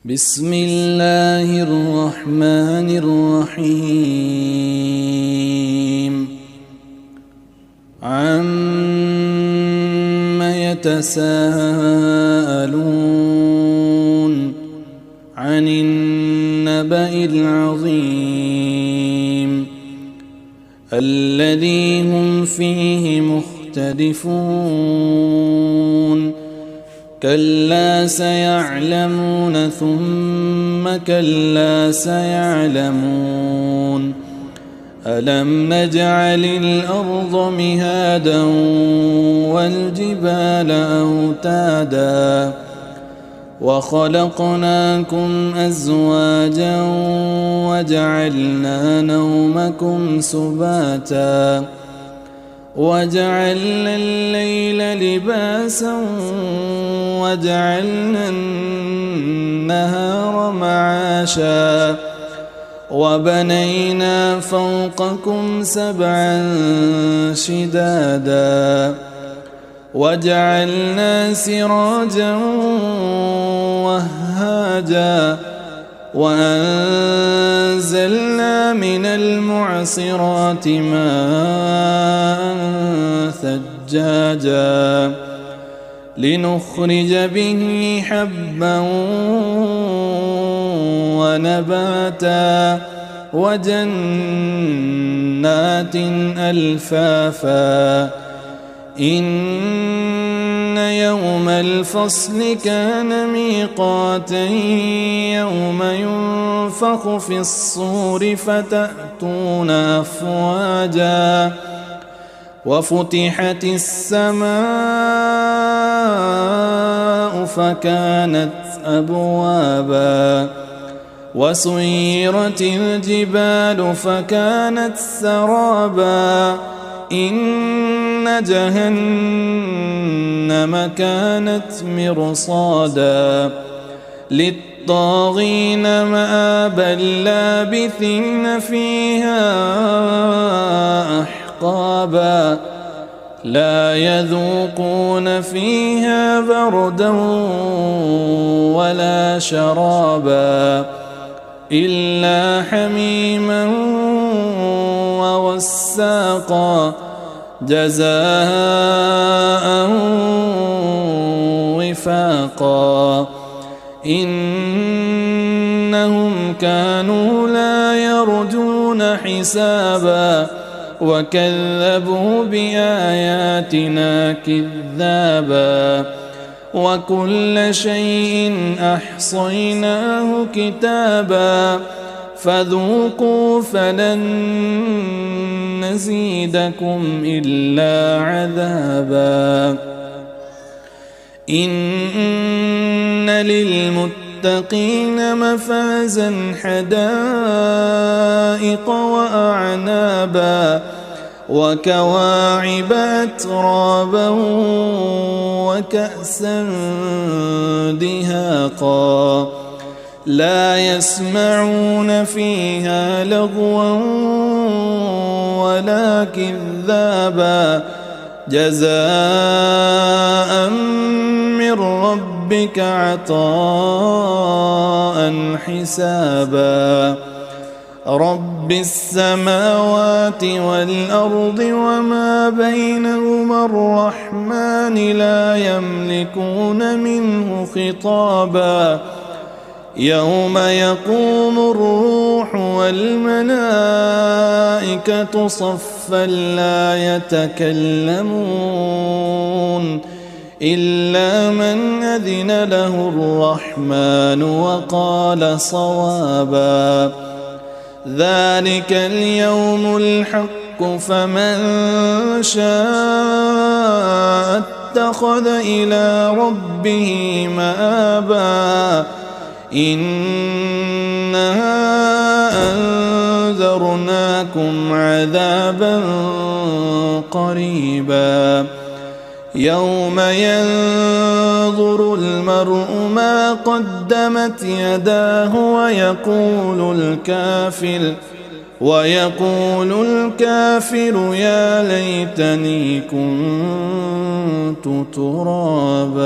بسم الله الرحمن الرحيم عما يتساءلون عن النبأ العظيم الذي هم فيه مختلفون كلا سيعلمون ثم كلا سيعلمون ألم نجعل الأرض مهادا والجبال أوتادا وخلقناكم أزواجا وجعلنا نومكم سباتا وجعلنا الليل لباسا وجعلنا النهار معاشا وبنينا فوقكم سبعا شدادا وجعلنا سراجا وهاجا وأنزلنا من المعصرات ماء ثجاجا لنخرج به حبا ونباتا وجنات ألفافا إن يوم الفصل كان ميقاتا يوم ينفخ في الصور فتأتون أفواجا وفتحت السماء فكانت أبوابا وسيرت الجبال فكانت سرابا إن جهنم كانت مرصادا للطاغين مآبا لابثين فيها أحقابا لا يذوقون فيها بردا ولا شرابا إلا حميما وغساقا جزاء وفاقا إنهم كانوا لا يرجون حسابا وكذبوا بآياتنا كذابا وكل شيء أحصيناه كتابا فذوقوا فلن نزيدكم إلا عذابا إن للمتقين مفازا حدائق وأعنابا وكواعب أترابا وكأسا دهاقا لا يسمعون فيها لغوا ولا كذابا جزاء من ربك عطاء حسابا رب السماوات والأرض وما بينهما الرحمن لا يملكون منه خطابا يوم يقوم الروح والملائكة صفا لا يتكلمون إلا من أذن له الرحمن وقال صوابا ذلك اليوم الحق فمن شاء اتخذ إلى ربه مآبا إنا أنذرناكم عذابا قريبا يوم ينظر المرء ما قدمت يداه ويقول الكافر يا ليتني كنت ترابا.